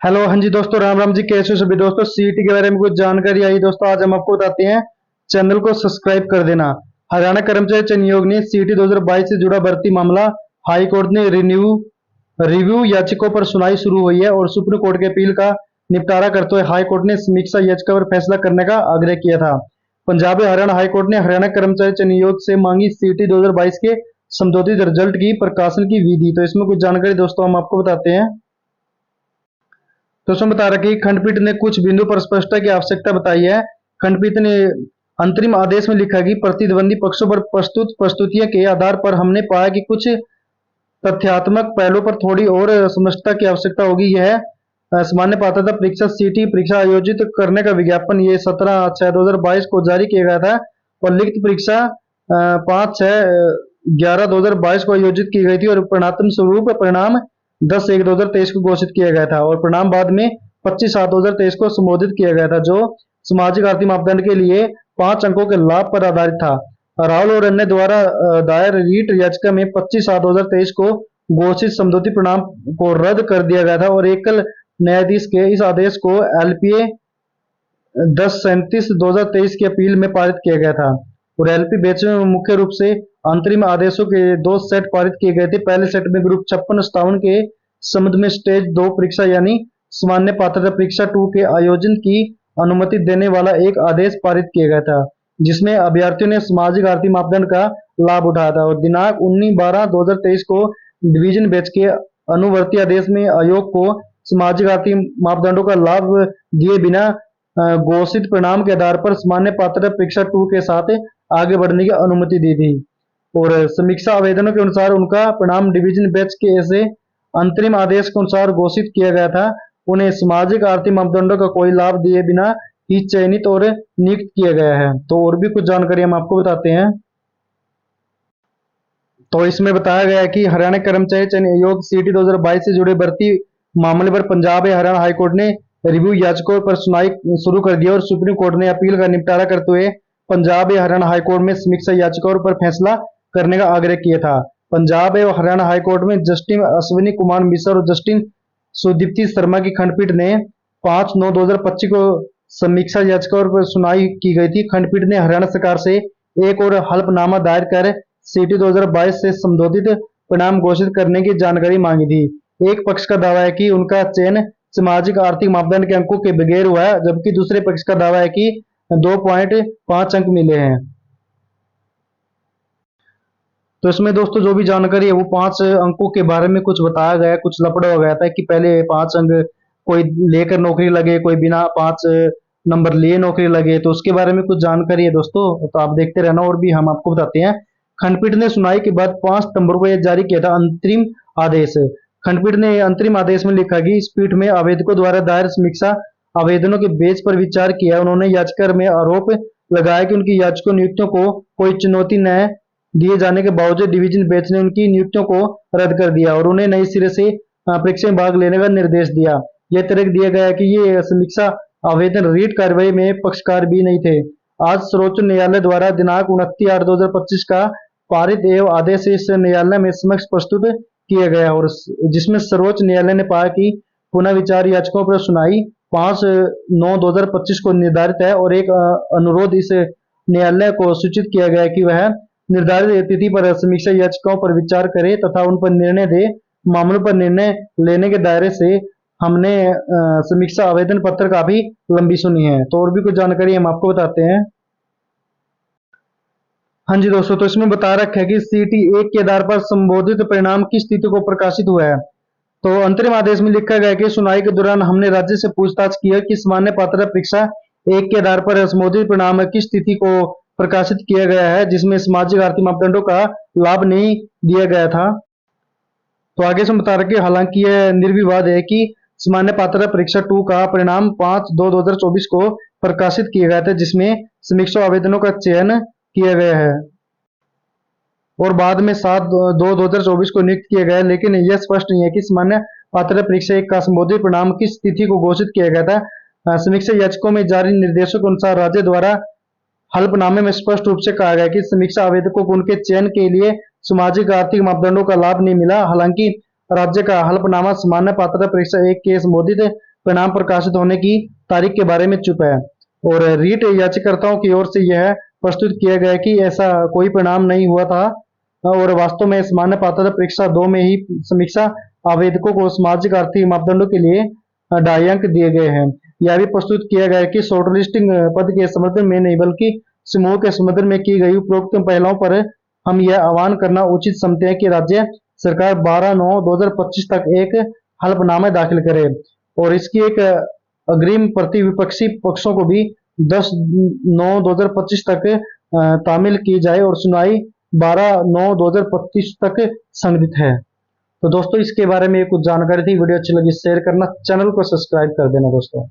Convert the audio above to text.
Hello, हाँ जी दोस्तों, राम राम जी। कैसे हो सभी दोस्तों? सीईटी के बारे में कुछ जानकारी आई दोस्तों, आज हम आपको बताते हैं। चैनल को सब्सक्राइब कर देना। हरियाणा कर्मचारी चयन आयोग ने सीईटी 2022 से जुड़ा भर्ती मामला हाई कोर्ट ने रिव्यू याचिकाओं पर सुनवाई शुरू हुई है और सुप्रीम कोर्ट के अपील का निपटारा करते हुए हाई कोर्ट ने समीक्षा याचिका पर फैसला करने का आग्रह किया था। पंजाब और हरियाणा हाई कोर्ट ने हरियाणा कर्मचारी चयन आयोग से मांगी सीईटी 2022 के संशोधित रिजल्ट की प्रकाशन की विधि। तो इसमें कुछ जानकारी दोस्तों हम आपको बताते हैं। तो उसमें बता रहा कि खंडपीठ ने कुछ बिंदु पर स्पष्टता की आवश्यकता बताई है। खंडपीठ ने अंतरिम आदेश में लिखा कि प्रतिद्वंदी पक्षों पर प्रस्तुत प्रस्तुतियों के आधार पर हमने पाया कि कुछ तथ्यात्मक पहलुओं पर थोड़ी और समझता की आवश्यकता होगी। यह सामान्य पात्रता परीक्षा सीटी परीक्षा आयोजित करने का विज्ञापन ये 17/6/2022 को जारी किया गया था और लिखित परीक्षा 5/6/11/2022 को आयोजित की गई थी और परिणाम स्वरूप परिणाम 10/1/2023 को घोषित किया गया था और परिणाम बाद में 25/7/2023 को संबोधित किया गया था, जो सामाजिक आर्थिक मापदंड के लिए 5 अंकों के लाभ पर आधारित था। राहुल और अन्य द्वारा दायर रीट याचिका में 25/7/2023 को घोषित समझौती परिणाम को रद्द कर दिया गया था और एकल न्यायाधीश के इस आदेश को एलपीए 1037/2023 की अपील में पारित किया गया था और एलपी बेंच में मुख्य रूप से अंतरिम आदेशों के 2 सेट पारित किए गए थे। पहले सेट में ग्रुप 56-57 के संबंध में स्टेज 2 परीक्षा यानी सामान्य पात्रता परीक्षा 2 के आयोजन की अनुमति देने वाला एक आदेश पारित किया गया था, जिसमें अभ्यर्थियों ने सामाजिक आर्थिक मापदंड का लाभ उठाया था और दिनांक 19/12/2023 को डिवीजन बेंच के अनुवर्ती आदेश में आयोग को सामाजिक आर्थिक मापदंडों का लाभ दिए बिना घोषित परिणाम के आधार पर सामान्य पात्रता परीक्षा 2 के साथ आगे बढ़ने की अनुमति दी थी और समीक्षा आवेदनों के अनुसार उनका परिणाम डिवीजन बेंच के ऐसे अंतरिम आदेश के अनुसार घोषित किया गया था। उन्हें सामाजिक आर्थिक मापदंडों का कोई लाभ दिए बिना ही चयनित और नियुक्त किया गया है। तो और भी कुछ जानकारी हम आपको बताते हैं। तो इसमें बताया गया है कि हरियाणा कर्मचारी चयन आयोग सीईटी 2022 से जुड़े भर्ती मामले पर पंजाब या हरियाणा हाईकोर्ट ने रिव्यू याचिकाओं पर सुनवाई शुरू कर दी और सुप्रीम कोर्ट ने अपील का निपटारा करते हुए पंजाब या हरियाणा हाईकोर्ट में समीक्षा याचिकाओं पर फैसला करने का आग्रह किया था। पंजाब एवं हरियाणा हाईकोर्ट में जस्टिस अश्विनी कुमार मिश्र और जस्टिस सुदीप्ति शर्मा की खंडपीठ ने 5/9/2025 को समीक्षा याचिकाओं पर सुनवाई की गई थी। खंडपीठ ने हरियाणा सरकार से एक और हलफनामा दायर कर सीटी 2022 से संबोधित परिणाम घोषित करने की जानकारी मांगी थी। एक पक्ष का दावा है कि उनका चयन सामाजिक आर्थिक मापदंड के अंकों के बगैर हुआ है, जबकि दूसरे पक्ष का दावा है कि 2.5 अंक मिले हैं। तो इसमें दोस्तों जो भी जानकारी है वो 5 अंकों के बारे में कुछ बताया गया, कुछ लफड़ा हो गया था कि पहले 5 अंक कोई लेकर नौकरी लगे, कोई बिना 5 नंबर लिए नौकरी लगे। तो उसके बारे में कुछ जानकारी है दोस्तों, तो आप देखते रहना और भी हम आपको बताते हैं। खंडपीठ ने सुनवाई के बाद 5 सितंबर को यह जारी किया था अंतरिम आदेश। खंडपीठ ने अंतरिम आदेश में लिखा कि इस पीठ में आवेदकों द्वारा दायर समीक्षा आवेदनों के बेच पर विचार किया। उन्होंने याचिका में आरोप लगाया कि उनकी याचिका नियुक्तियों को कोई चुनौती न दिए जाने के बावजूद डिवीजन बेंच ने उनकी नियुक्तियों को रद्द कर दिया और उन्हें नए सिरे से परीक्षा में भाग लेने का निर्देश दिया। यह तर्क दिया गया कि ये समीक्षा आवेदन रीट कार्रवाई में पक्षकार भी नहीं थे। आज सर्वोच्च न्यायालय द्वारा दिनांक 29/8/2025 का पारित एवं आदेश इस न्यायालय में समक्ष प्रस्तुत किया गया और जिसमें सर्वोच्च न्यायालय ने पाया कि पुनः विचार याचिकाओं पर सुनवाई 5/9/2025 को निर्धारित है और एक अनुरोध इस न्यायालय को सूचित किया गया कि वह निर्धारित तिथि पर समीक्षा याचिकाओं पर विचार करे तथा उन पर निर्णय दे। मामलों पर निर्णय लेने के दायरे से हमने समीक्षा आवेदन पत्र का भी लंबी सुनी है। तो और भी कुछ जानकारी हम आपको बताते हैं। हाँ जी दोस्तों, तो इसमें बता रखा है कि सीटी 1 के आधार पर संबोधित परिणाम की स्थिति को प्रकाशित हुआ है। तो अंतरिम आदेश में लिखा गया कि सुनवाई के दौरान हमने राज्य से पूछताछ की है कि सामान्य पात्रता परीक्षा 1 के आधार पर संबोधित परिणाम की स्थिति को प्रकाशित किया गया है, जिसमें सामाजिक आर्थिक मापदंडों का लाभ नहीं दिया गया था। तो आगे से बता रहे कि हालांकि यह निर्विवाद है कि सामान्य पात्रता परीक्षा 2 का परिणाम 5/2/2024 को प्रकाशित किया गया था, जिसमें समीक्षा आवेदनों का चयन किया गया है और बाद में 7/2/2024 को नियुक्त किया गया है, लेकिन यह स्पष्ट नहीं है कि सामान्य पात्रता परीक्षा 1 का संबोधित परिणाम की स्थिति को घोषित किया गया था। समीक्षा याचिकाओं में जारी निर्देशों के अनुसार राज्य द्वारा हल्फनामे में स्पष्ट रूप से कहा गया कि समीक्षा आवेदकों को उनके चयन के लिए सामाजिक आर्थिक मापदंडों का लाभ नहीं मिला। हालांकि राज्य का हलफनामा सामान्य पात्रता परीक्षा 1 के संबोधित परिणाम प्रकाशित होने की तारीख के बारे में चुप है। और रीट याचिकाकर्ताओं की ओर से यह प्रस्तुत किया गया कि ऐसा कोई परिणाम नहीं हुआ था और वास्तव में सामान्य पात्रता परीक्षा 2 में ही समीक्षा आवेदकों को सामाजिक आर्थिक मापदंडों के लिए 2.5 अंक दिए गए हैं। यह भी प्रस्तुत किया गया है कि शॉर्ट लिस्टिंग पद के समर्थन में नहीं बल्कि समूह के समर्थन में की गई उपरोक्त पहलों पर हम यह आह्वान करना उचित समझते हैं कि राज्य सरकार 12/9/2025 तक एक हलफनामा दाखिल करे और इसकी एक अग्रिम प्रति विपक्षी पक्षों को भी 10/9/2025 तक तामील की जाए और सुनवाई 12/9/2025 तक संगठित है। तो दोस्तों इसके बारे में कुछ जानकारी थी। वीडियो अच्छी लगी शेयर करना, चैनल को सब्सक्राइब कर देना दोस्तों।